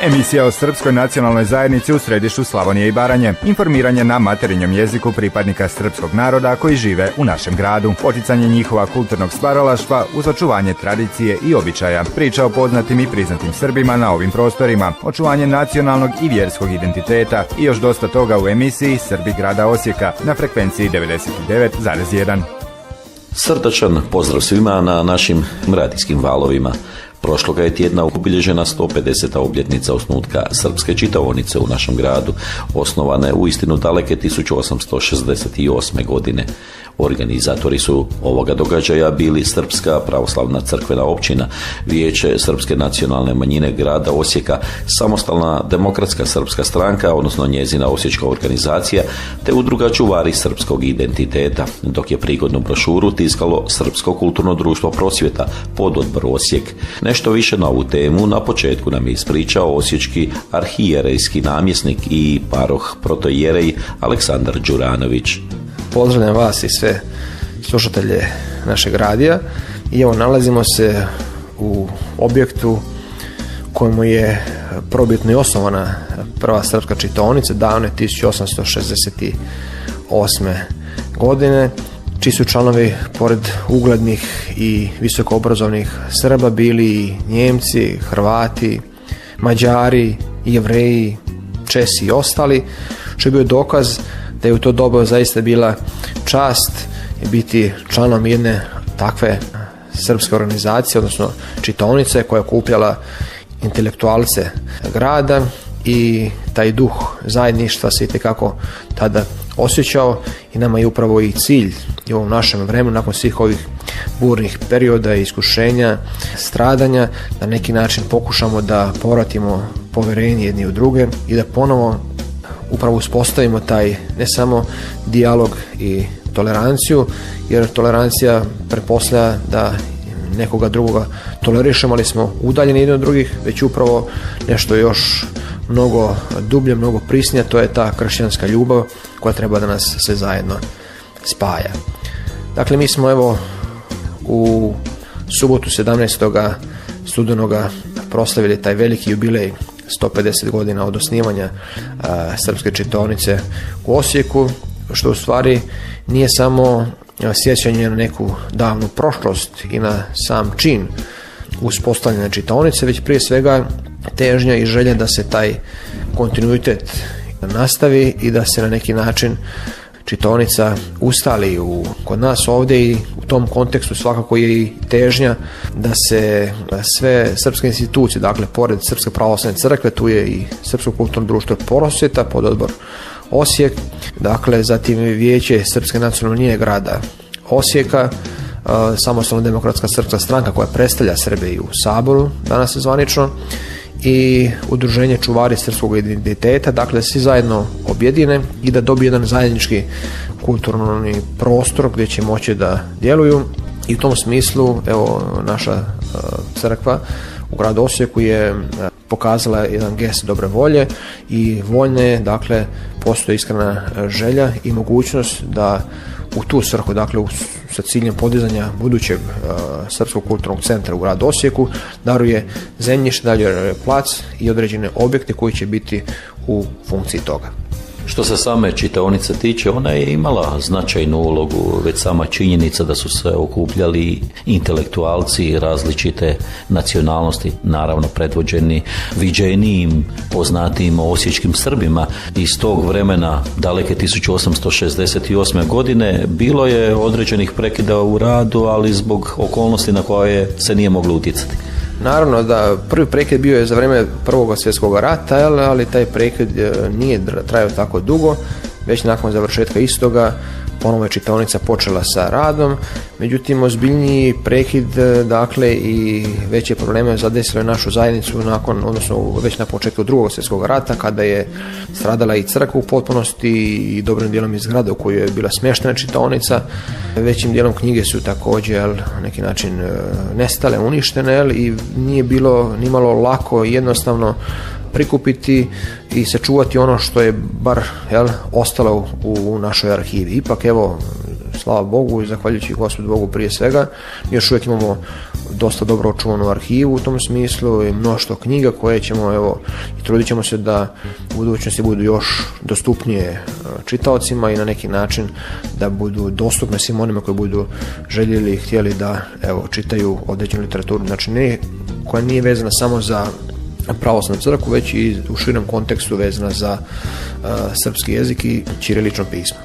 Emisija o srpskoj nacionalnoj zajednici u središtu Slavonije i Baranje. Informiranje na materinjem jeziku pripadnika srpskog naroda koji žive u našem gradu. Poticanje njihova kulturnog stvaralaštva uz očuvanje tradicije i običaja. Priča o poznatim i priznatim Srbima na ovim prostorima. Očuvanje nacionalnog i vjerskog identiteta i još dosta toga u emisiji Srbi grada Osijeka na frekvenciji 99,1. Srdačan pozdrav svima na našim radijskim valovima. Prošloga je tjedna obilježena 150. obljetnica osnutka srpske čitaonice u našem gradu, osnovane u istinu daleke 1868. godine. Organizatori su ovoga događaja bili Srpska pravoslavna crkvena općina, Vijeće srpske nacionalne manjine grada Osijeka, Samostalna demokratska srpska stranka, odnosno njezina osječka organizacija, te udruga Čuvari srpskog identiteta, dok je prigodnu brošuru tiskalo Srpsko kulturno društvo Prosvjeta, pododbor Osijek. Nešto više na ovu temu na početku nam je ispričao osječki arhijerejski namjesnik i paroh protojerej Aleksandar Đuranović. Pozdravljam vas i sve slušatelje našeg radija i evo nalazimo se u objektu kojemu je probitno i osnovana prva srpska čitaonica davne 1868. godine, čiji su članovi pored uglednih i visokoobrazovnih Srba bili i Njemci, Hrvati, Mađari, Jevreji, Česi i ostali, što je bio dokaz da je u to doba zaista bila čast biti članom jedne takve srpske organizacije, odnosno čitaonice koja je okupljala intelektualce grada i taj duh zajedništva se itekako tada osjećao i nama je upravo i cilj i u ovom našem vremenu nakon svih ovih burnih perioda i iskušenja, stradanja, na neki način pokušamo da povratimo poverenje jedni u druge i da ponovo upravo uspostavimo taj ne samo dijalog i toleranciju, jer tolerancija pretpostavlja da nekoga drugoga tolerišemo, ali smo udaljeni jedni od drugih, već upravo nešto još mnogo dublje, mnogo prisnije, to je ta kršćanska ljubav koja treba da nas sve zajedno spaja. Dakle, mi smo evo u subotu 17. studenoga proslavili taj veliki jubilej 150 godina od osnivanja srpske čitaonice u Osijeku, što u stvari nije samo sjećanje na neku davnu prošlost i na sam čin uspostavljanja čitaonice, već prije svega težnja i želja da se taj kontinuitet nastavi i da se na neki način čitaonica ustali kod nas ovdje i u tom kontekstu svakako je i težnja da se sve srpske institucije, dakle pored Srpske pravoslavne crkve, tu je i Srpsko kulturno društvo Prosvjeta, pododbor Osijek, dakle zatim Vijeće srpske nacionalne manjine grada Osijeka, Samostalna demokratska srpska stranka koja predstavlja Srbe i u Saboru danas zvanično, i udruženje Čuvari srpskog identiteta, dakle svi zajedno objedine i da dobiju jedan zajednički kulturni prostor gdje će moći da djeluju. I u tom smislu evo naša crkva u gradu Osijeku je pokazala jedan gest dobre volje i voljne, dakle postoji iskrena želja i mogućnost da u tu svrhu, dakle sa ciljem podizanja budućeg srpskog kulturnog centra u gradu Osijeku, daruje zemljište, daruje plac i određene objekte koji će biti u funkciji toga. Što se same čitaonice tiče, ona je imala značajnu ulogu, već sama činjenica da su se okupljali intelektualci različite nacionalnosti, naravno predvođeni viđenijim, poznatijim osječkim Srbima. Iz tog vremena, daleke 1868. godine, bilo je određenih prekida u radu, ali zbog okolnosti na koje se nije moglo utjecati. Naravno da prvi prekid bio je za vrijeme Prvog svjetskog rata, ali taj prekid nije trajao tako dugo, već nakon završetka istoga ponovo je čitaonica počela sa radom, međutim ozbiljniji prekid, dakle i veće probleme zadesilo je našu zajednicu već na početku Drugog svjetskog rata, kada je stradala i crkva u potpunosti i dobrim dijelom iz zgrade u kojoj je bila smještena čitaonica. Većim dijelom knjige su također na neki način nestale, uništene i nije bilo nimalo lako i jednostavno prikupiti i sačuvati ono što je bar ostalo u našoj arhivi. Ipak evo slava Bogu i zahvaljujući Gospodu Bogu prije svega, još uvijek imamo dosta dobro očuvanu arhivu u tom smislu i mnoštvo knjiga koje ćemo, evo, i trudit ćemo se da u budućnosti budu još dostupnije čitaocima i na neki način da budu dostupne svim onima koji budu željeli i htjeli da, evo, čitaju određenu literaturu, znači koja nije vezana samo za pravoslavnu crkvu, već i u širem kontekstu vezana za srpski jezik i ćirilično pismo.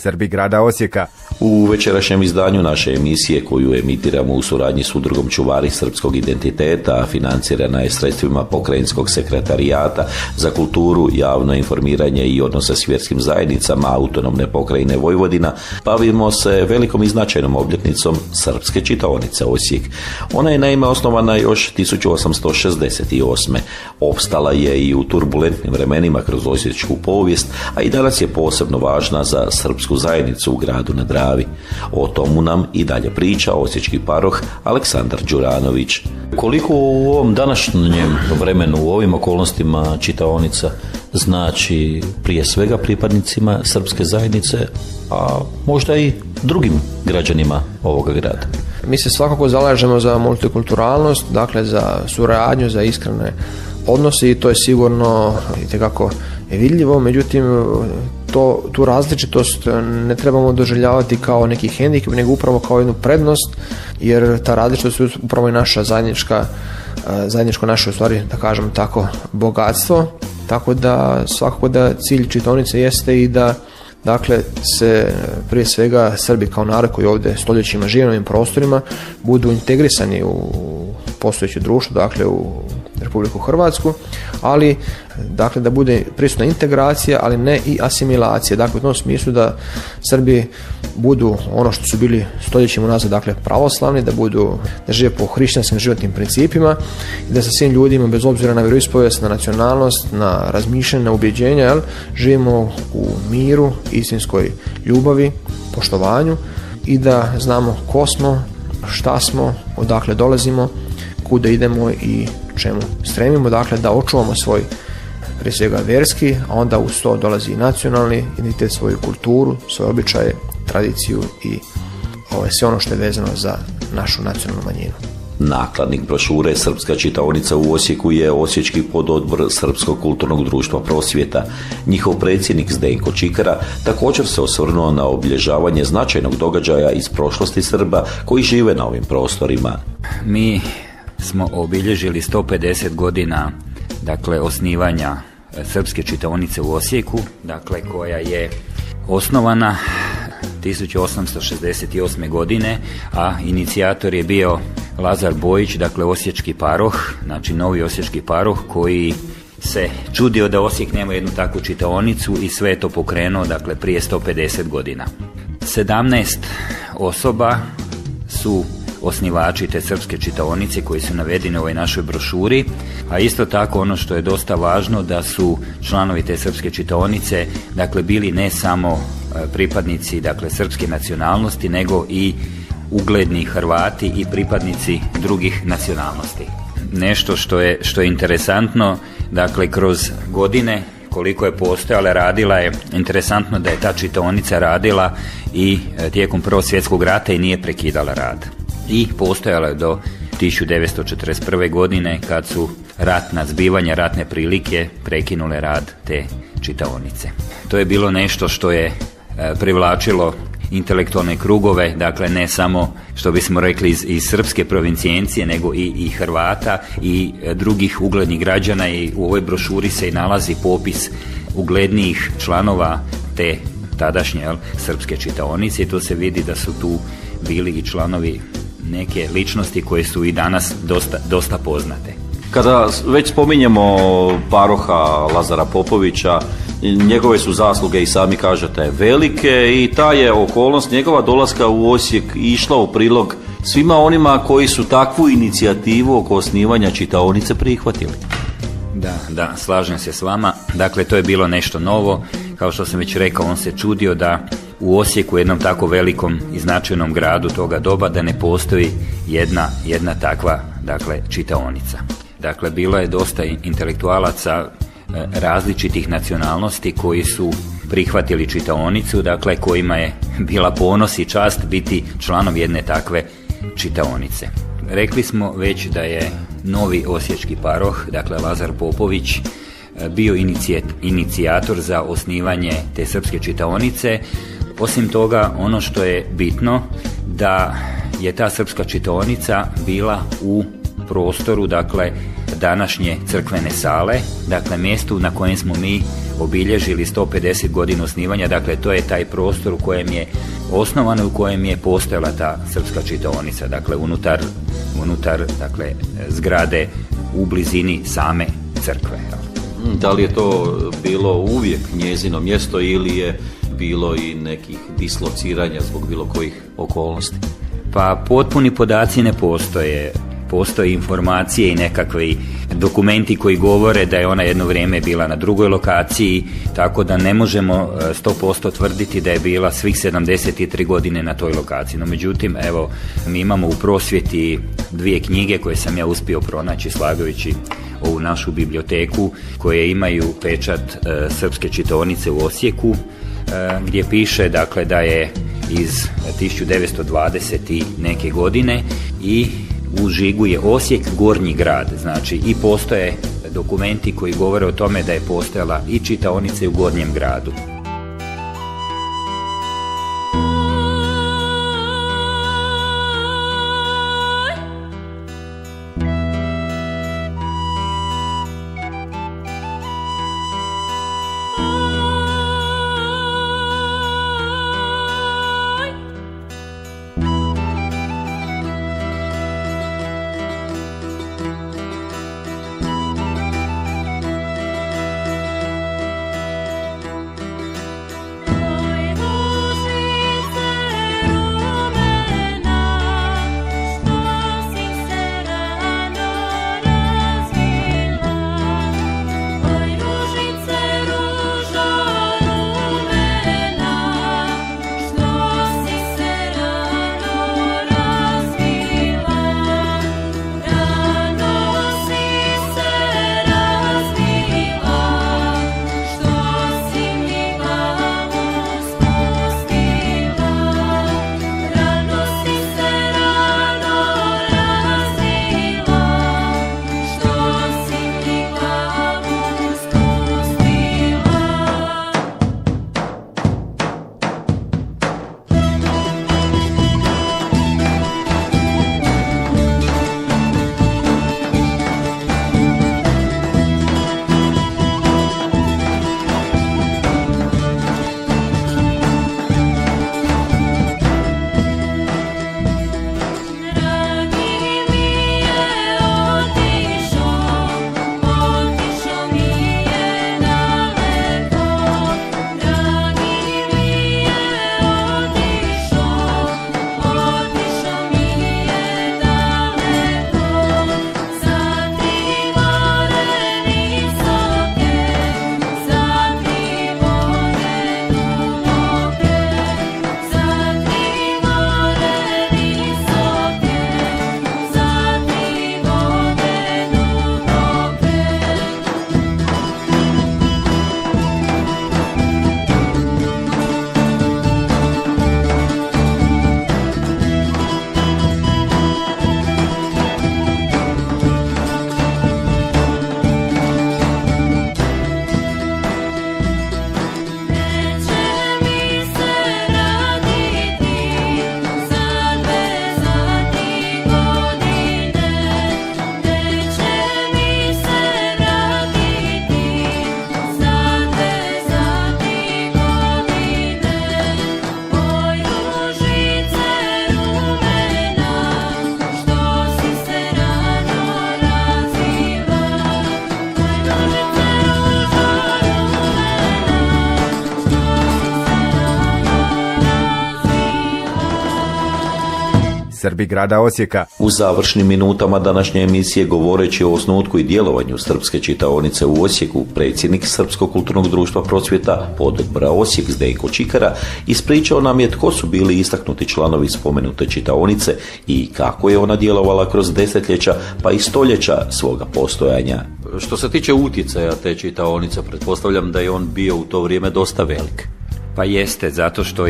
Srbi grada Osijeka. U večerašnjem izdanju naše emisije, koju emitiramo u suradnji s udrugom Čuvari srpskog identiteta, a financirana je sredstvima Pokrajinskog sekretarijata za kulturu, javno informiranje i odnose s vjerskim zajednicama Autonomne pokrajine Vojvodina, bavimo se velikom i značajnom obljetnicom Srpske čitaonice Osijek. Ona je naime osnovana još 1868. Opstala je i u turbulentnim vremenima kroz osječku povijest, a i danas je posebno važna za srpsku zajednicu u gradu na Dravi. O tomu nam i dalje priča osječki paroh Aleksandar Đuranović. Koliko u ovom današnjem vremenu, u ovim okolnostima čitaonica znači prije svega pripadnicima srpske zajednice, a možda i drugim građanima ovoga grada? Mi se svakako zalažemo za multikulturalnost, dakle za suradnju, za iskrene odnose i to je sigurno itekako vidljivo, međutim tu različitost ne trebamo doživljavati kao neki hendikep, nego upravo kao jednu prednost, jer ta različitost je upravo i naša zajednička zajedničko naše, u stvari, da kažem tako, bogatstvo, tako da svakako da cilj čitaonice jeste i da, dakle, se prije svega Srbi kao narod koji ovdje stoljećima žive na ovim prostorima budu integrisani u postojeće društvo, dakle u Republiku Hrvatsku, ali dakle da bude prisutna integracija, ali ne i asimilacija. Dakle, u tom smislu da Srbi budu ono što su bili stoljećima unazad, dakle pravoslavni, da žive po hrišćanskim životnim principima i da sa svim ljudima, bez obzira na vjeroispovijest, na nacionalnost, na razmišljanje, na ubjeđenja, živimo u miru, istinskoj ljubavi, poštovanju i da znamo ko smo, šta smo, odakle dolazimo, kuda idemo i čemu stremimo, dakle da očuvamo svoj, prije svega vjerski, a onda uz to dolazi i nacionalni identitet, svoju kulturu, svoje običaje, tradiciju i sve ono što je vezano za našu nacionalnu manjinu. Nakladnik brošure Srpska čitaonica u Osijeku je Osječki pododbor Srpskog kulturnog društva Prosvjeta. Njihov predsjednik Zdenko Čikara također se osvrnuo na obilježavanje značajnog događaja iz prošlosti Srba koji žive na ovim prostorima. Mi smo obilježili 150 godina, dakle, osnivanja Srpske čitaonice u Osijeku, dakle, koja je osnovana 1868. godine, a inicijator je bio Lazar Bojić, dakle osječki paroh, znači novi osječki paroh koji se čudio da Osijek nema jednu takvu čitaonicu i sve je to pokrenuo, dakle, prije 150 godina. 17 osoba su osnivači te Srpske čitaonice koji su navedeni u ovoj našoj brošuri, a isto tako ono što je dosta važno da su članovi te Srpske čitaonice, dakle, bili ne samo pripadnici, dakle, srpske nacionalnosti, nego i ugledni Hrvati i pripadnici drugih nacionalnosti. Nešto što je interesantno, dakle, kroz godine koliko je postojala, radila je, interesantno da je ta čitaonica radila i tijekom Prvog svjetskog rata i nije prekidala rad. I postojala je do 1941. godine kad su ratna zbivanja, ratne prilike prekinule rad te čitaonice. To je bilo nešto što je privlačilo intelektualne krugove, dakle ne samo što bismo rekli iz srpske provincijencije, nego i Hrvata i drugih uglednih građana, i u ovoj brošuri se i nalazi popis uglednijih članova te tadašnje Srpske čitaonice i tu se vidi da su tu bili i članovi neke ličnosti koje su i danas dosta poznate. Kada već spominjemo paroha Lazara Popovića, njegove su zasluge, i sami kažete, velike, i ta je okolnost njegova dolaska u Osijek išla u prilog svima onima koji su takvu inicijativu oko osnivanja čitaonice prihvatili. Da, slažem se s vama. Dakle, to je bilo nešto novo. Kao što sam već rekao, on se čudio da u Osijeku, jednom tako velikom i značajnom gradu toga doba, da ne postoji jedna takva, dakle, čitaonica. Dakle, bilo je dosta intelektualaca različitih nacionalnosti koji su prihvatili čitaonicu, dakle, kojima je bila ponos i čast biti članom jedne takve čitaonice. Rekli smo već da je novi osječki paroh, dakle Lazar Popović, bio inicijator za osnivanje te Srpske čitaonice. Osim toga, ono što je bitno, da je ta Srpska čitaonica bila u prostoru, dakle, današnje crkvene sale, dakle mjestu na kojem smo mi obilježili 150 godina osnivanja, dakle to je taj prostor u kojem je osnovano, u kojem je postojala ta Srpska čitaonica, dakle unutar dakle, zgrade u blizini same crkve. Da li je to bilo uvijek njezino mjesto ili je bilo i nekih dislociranja zbog bilo kojih okolnosti? Pa potpuni podaci ne postoje. Postoje informacije i nekakvi dokumenti koji govore da je ona jedno vrijeme bila na drugoj lokaciji, tako da ne možemo 100% tvrditi da je bila svih 73 godine na toj lokaciji. No međutim, evo, mi imamo u Prosvjeti 2 knjige koje sam ja uspio pronaći slagajući ovu našu biblioteku, koje imaju pečat Srpske čitaonice u Osijeku, gdje piše, dakle, da je iz 1920 i neke godine i u žigu je Osijek Gornji grad, znači i postoje dokumenti koji govore o tome da je postojala i čitaonica u Gornjem gradu. Srbi grada Osijeka. U završnim minutama današnje emisije, govoreći o osnutku i djelovanju Srpske čitaonice u Osijeku, predsjednik Srpskog kulturnog društva Prosvjeta pododbora Osijek Zdenko Čikara ispričao nam je tko su bili istaknuti članovi spomenute čitaonice i kako je ona djelovala kroz desetljeća pa i stoljeća svoga postojanja. Što se tiče utjecaja te čitaonice, pretpostavljam da je on bio u to vrijeme dosta velik. Pa jeste, zato što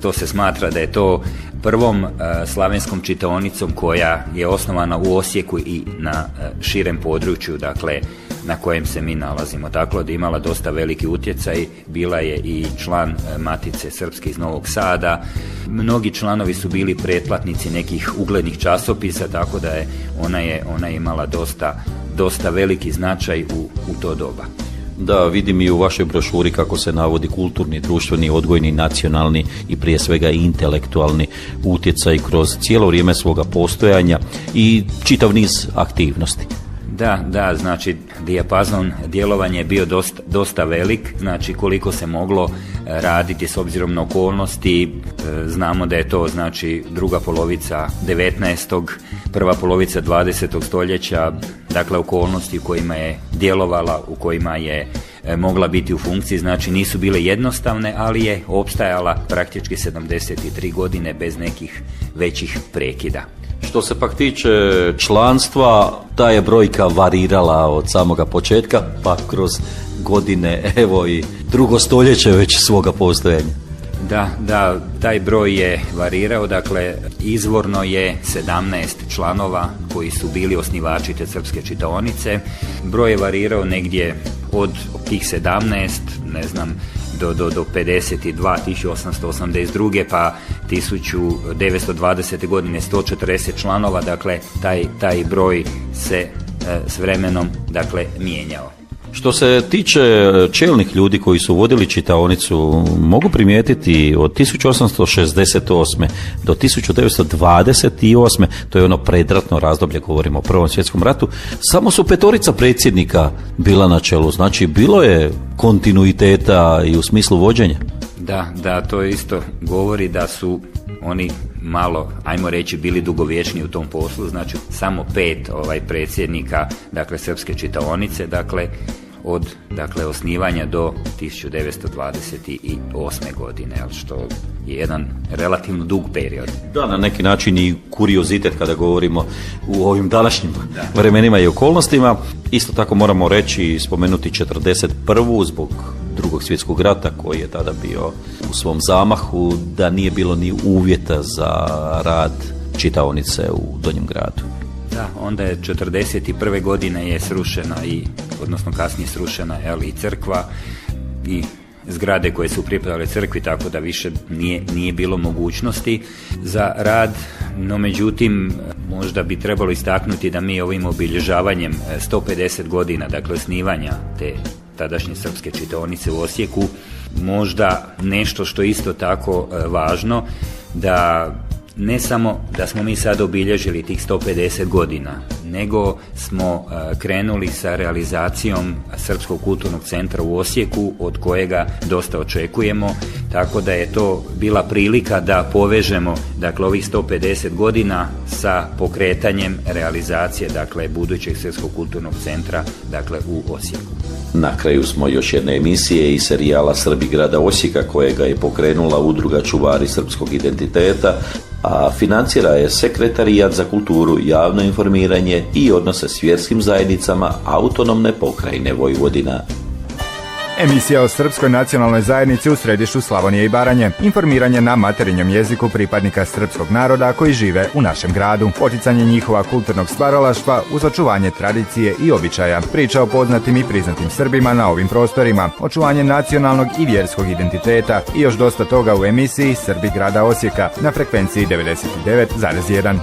to se smatra da je to prvom slavenskom čitaonicom koja je osnovana u Osijeku i na širem području, dakle na kojem se mi nalazimo. Tako da je imala dosta veliki utjecaj, bila je i član Matice Srpske iz Novog Sada. Mnogi članovi su bili pretplatnici nekih uglednih časopisa, tako da je ona imala dosta veliki značaj u to doba. Da, vidim i u vašoj brošuri kako se navodi kulturni, društveni, odgojni, nacionalni i prije svega intelektualni utjecaj kroz cijelo vrijeme svoga postojanja i čitav niz aktivnosti. Da, znači dijapazon djelovanja je bio dosta velik, znači koliko se moglo raditi s obzirom na okolnosti. Znamo da je to znači druga polovica 19. prva polovica 20. stoljeća, dakle okolnosti u kojima je djelovala, u kojima je mogla biti u funkciji, znači nisu bile jednostavne, ali je opstajala praktički 73 godine bez nekih većih prekida. Što se pak tiče članstva, ta je brojka varirala od samoga početka, pa kroz godine, evo i drugo stoljeće već svoga postojanja. Da, taj broj je varirao, dakle izvorno je 17 članova koji su bili osnivači te srpske čitaonice. Broj je varirao negdje od tih 17, ne znam, do 52, 1882. pa 1920. godine 140 članova, dakle taj broj se s vremenom dakle mijenjao. Što se tiče čelnih ljudi koji su vodili čitaonicu, mogu primijetiti od 1868. do 1928. to je ono predratno razdoblje, govorimo o Prvom svjetskom ratu, samo su 5 predsjednika bila na čelu, znači bilo je kontinuiteta i u smislu vođenja. Da, to isto govori da su oni malo, ajmo reći, bili dugovječni u tom poslu, znači samo 5 predsjednika, dakle srpske čitaonice, dakle od osnivanja do 1928. godine, što je jedan relativno dug period. Da, na neki način i kuriozitet kada govorimo u ovim današnjim vremenima i okolnostima. Isto tako moramo reći i spomenuti 1941. zbog Drugog svjetskog rata koji je tada bio u svom zamahu, da nije bilo ni uvjeta za rad čitaonice u Donjem gradu. Da, onda je 1941. godine je srušena odnosno kasnije srušena i crkva i zgrade koje su pripadale crkvi, tako da više nije bilo mogućnosti za rad. No međutim, možda bi trebalo istaknuti da mi ovim obilježavanjem 150 godina, dakle osnivanja te tadašnje srpske čitaonice u Osijeku, možda nešto što je isto tako važno, da ne samo da smo mi sad obilježili tih 150 godina, nego smo krenuli sa realizacijom Srpskog kulturnog centra u Osijeku, od kojega dosta očekujemo, tako da je to bila prilika da povežemo dakle ovih 150 godina sa pokretanjem realizacije dakle budućeg Srpskog kulturnog centra dakle u Osijeku. Na kraju smo još jedne emisije iz serijala Srbi grada Osijeka kojega je pokrenula udruga Čuvari srpskog identiteta, a financira je Sekretarijat za kulturu, javno informiranje i odnose s vjerskim zajednicama Autonomne pokrajine Vojvodina. Emisija o srpskoj nacionalnoj zajednici u središtu Slavonije i Baranje. Informiranje na materinjem jeziku pripadnika srpskog naroda koji žive u našem gradu. Poticanje njihova kulturnog stvaralaštva uz očuvanje tradicije i običaja. Priča o poznatim i priznatim Srbima na ovim prostorima. Očuvanje nacionalnog i vjerskog identiteta i još dosta toga u emisiji Srbi grada Osijeka na frekvenciji 99,1.